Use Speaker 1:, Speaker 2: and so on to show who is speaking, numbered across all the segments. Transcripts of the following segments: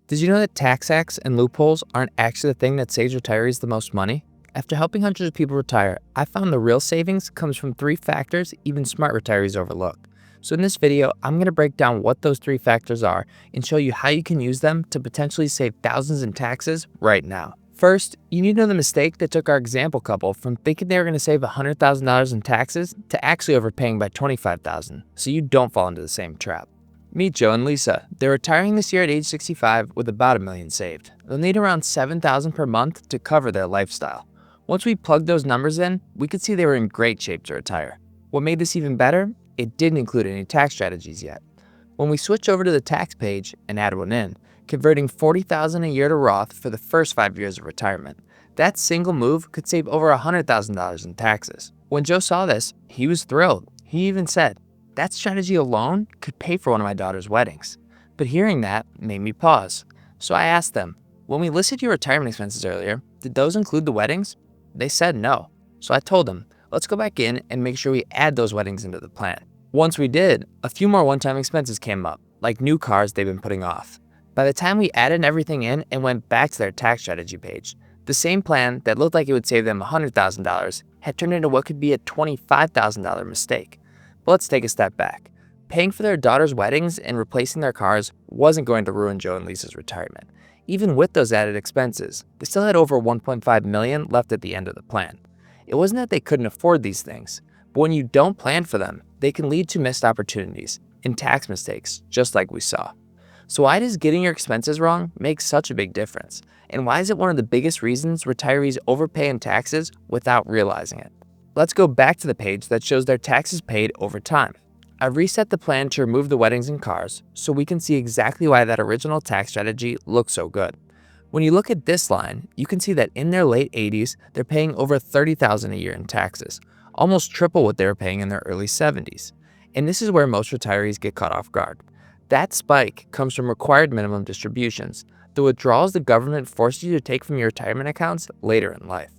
Speaker 1: Did you know that tax hacks and loopholes aren't actually the thing that saves retirees the most money? After helping hundreds of people retire, I found the real savings comes from three factors even smart retirees overlook. So in this video, I'm going to break down what those three factors are and show you how you can use them to potentially save thousands in taxes right now. First, you need to know the mistake that took our example couple from thinking they were going to save $100,000 in taxes to actually overpaying by $25,000, so you don't fall into the same trap. Meet Joe and Lisa. They're retiring this year at age 65 with about $1 million saved. They'll need around $7,000 per month to cover their lifestyle. Once we plugged those numbers in, we could see they were in great shape to retire. What made this even better? It didn't include any tax strategies yet. When we switch over to the tax page and add one in, converting $40,000 a year to Roth for the first 5 years of retirement, that single move could save over $100,000 in taxes. When Joe saw this, he was thrilled. He even said, "That strategy alone could pay for one of my daughter's weddings." But hearing that made me pause. So I asked them, "When we listed your retirement expenses earlier, did those include the weddings?" They said no. So I told them, let's go back in and make sure we add those weddings into the plan. Once we did, a few more one-time expenses came up, like new cars they've been putting off. By the time we added everything in and went back to their tax strategy page, the same plan that looked like it would save them $100,000 had turned into what could be a $25,000 mistake. But let's take a step back. Paying for their daughter's weddings and replacing their cars wasn't going to ruin Joe and Lisa's retirement. Even with those added expenses, they still had over $1.5 million left at the end of the plan. It wasn't that they couldn't afford these things, but when you don't plan for them, they can lead to missed opportunities and tax mistakes, just like we saw. So why does getting your expenses wrong make such a big difference? And why is it one of the biggest reasons retirees overpay in taxes without realizing it? Let's go back to the page that shows their taxes paid over time. I've reset the plan to remove the weddings and cars so we can see exactly why that original tax strategy looks so good. When you look at this line, you can see that in their late 80s, they're paying over $30,000 a year in taxes, almost triple what they were paying in their early 70s. And this is where most retirees get caught off guard. That spike comes from required minimum distributions, the withdrawals the government forces you to take from your retirement accounts later in life.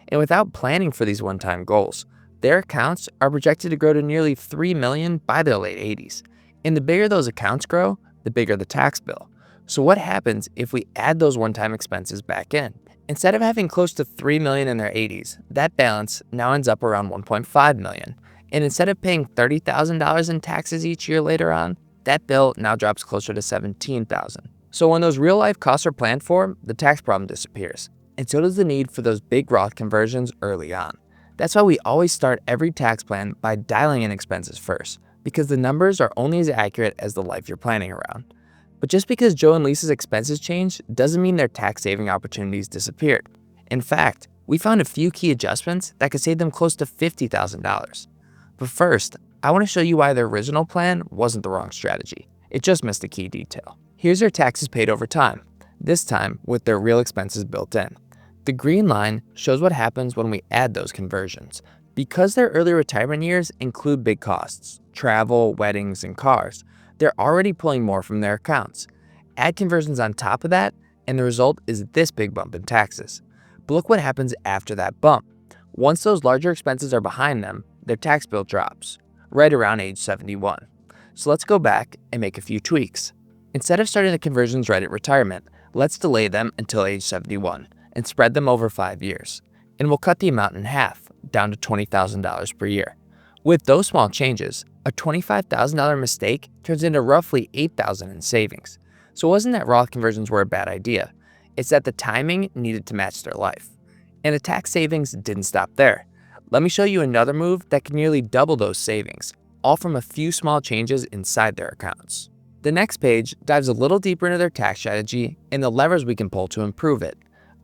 Speaker 1: And without planning for these one-time goals, their accounts are projected to grow to nearly $3 million by their late 80s. And the bigger those accounts grow, the bigger the tax bill. So what happens if we add those one-time expenses back in? Instead of having close to $3 million in their 80s, that balance now ends up around $1.5 million. And instead of paying $30,000 in taxes each year later on, that bill now drops closer to $17,000. So when those real-life costs are planned for, the tax problem disappears. And so does the need for those big Roth conversions early on. That's why we always start every tax plan by dialing in expenses first, because the numbers are only as accurate as the life you're planning around. But just because Joe and Lisa's expenses changed doesn't mean their tax saving opportunities disappeared. In fact, we found a few key adjustments that could save them close to $50,000. But first, I want to show you why their original plan wasn't the wrong strategy. It just missed a key detail. Here's their taxes paid over time, this time with their real expenses built in. The green line shows what happens when we add those conversions. Because their early retirement years include big costs, travel, weddings, and cars, they're already pulling more from their accounts. Add conversions on top of that, and the result is this big bump in taxes. But look what happens after that bump. Once those larger expenses are behind them, their tax bill drops, right around age 71. So let's go back and make a few tweaks. Instead of starting the conversions right at retirement, let's delay them until age 71. And spread them over 5 years. And we'll cut the amount in half, down to $20,000 per year. With those small changes, a $25,000 mistake turns into roughly $8,000 in savings. So it wasn't that Roth conversions were a bad idea. It's that the timing needed to match their life. And the tax savings didn't stop there. Let me show you another move that can nearly double those savings, all from a few small changes inside their accounts. The next page dives a little deeper into their tax strategy and the levers we can pull to improve it.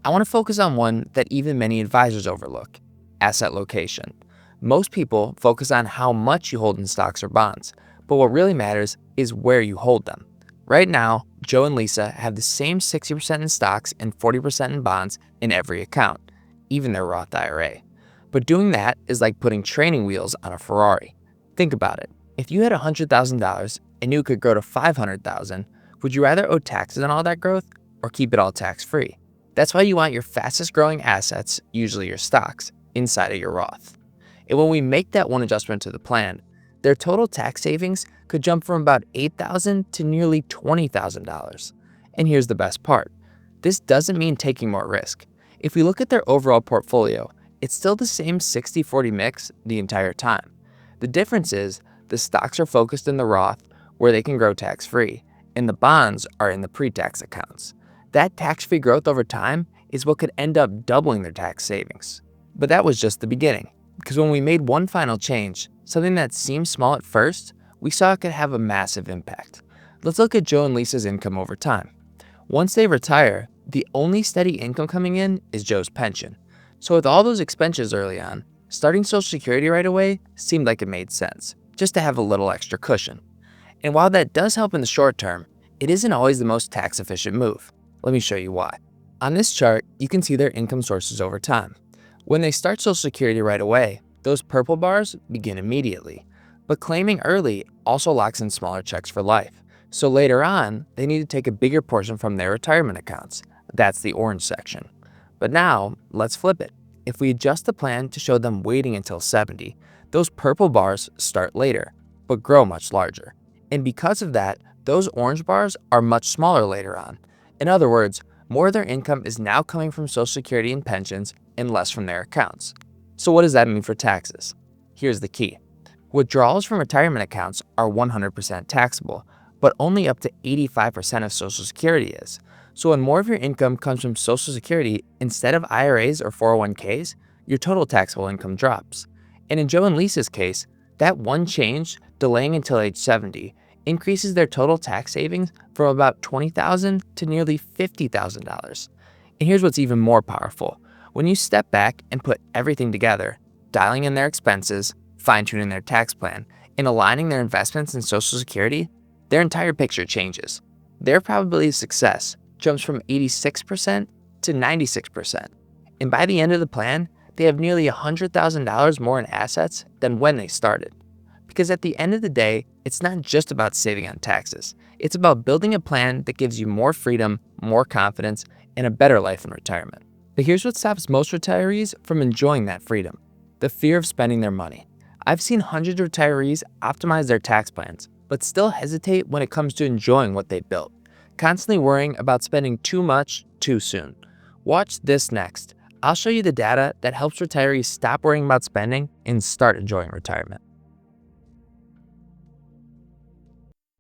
Speaker 1: I want to focus on one that even many advisors overlook: asset location. Most people focus on how much you hold in stocks or bonds, but what really matters is where you hold them. Right now, Joe and Lisa have the same 60% in stocks and 40% in bonds in every account, even their Roth IRA. But doing that is like putting training wheels on a Ferrari. Think about it. If you had $100,000 and knew it could grow to $500,000, would you rather owe taxes on all that growth or keep it all tax-free? That's why you want your fastest growing assets, usually your stocks, inside of your Roth. And when we make that one adjustment to the plan, their total tax savings could jump from about $8,000 to nearly $20,000. And here's the best part. This doesn't mean taking more risk. If we look at their overall portfolio, it's still the same 60-40 mix the entire time. The difference is the stocks are focused in the Roth, where they can grow tax-free, and the bonds are in the pre-tax accounts. That tax-free growth over time is what could end up doubling their tax savings. But that was just the beginning, because when we made one final change, something that seemed small at first, we saw it could have a massive impact. Let's look at Joe and Lisa's income over time. Once they retire, the only steady income coming in is Joe's pension. So with all those expenses early on, starting Social Security right away seemed like it made sense, just to have a little extra cushion. And while that does help in the short term, it isn't always the most tax-efficient move. Let me show you why. On this chart, you can see their income sources over time. When they start Social Security right away, those purple bars begin immediately. But claiming early also locks in smaller checks for life. So later on, they need to take a bigger portion from their retirement accounts. That's the orange section. But now, let's flip it. If we adjust the plan to show them waiting until 70, those purple bars start later, but grow much larger. And because of that, those orange bars are much smaller later on. In other words, more of their income is now coming from Social Security and pensions and less from their accounts. So what does that mean for taxes? Here's the key. Withdrawals from retirement accounts are 100% taxable, but only up to 85% of Social Security is. So when more of your income comes from Social Security instead of IRAs or 401ks, your total taxable income drops. And in Joe and Lisa's case, that one change, delaying until age 70, increases their total tax savings from about $20,000 to nearly $50,000. And here's what's even more powerful. When you step back and put everything together, dialing in their expenses, fine-tuning their tax plan, and aligning their investments in Social Security, their entire picture changes. Their probability of success jumps from 86% to 96%. And by the end of the plan, they have nearly $100,000 more in assets than when they started. Because at the end of the day, it's not just about saving on taxes. It's about building a plan that gives you more freedom, more confidence, and a better life in retirement. But here's what stops most retirees from enjoying that freedom: the fear of spending their money. I've seen hundreds of retirees optimize their tax plans, but still hesitate when it comes to enjoying what they've built, constantly worrying about spending too much too soon. Watch this next. I'll show you the data that helps retirees stop worrying about spending and start enjoying retirement.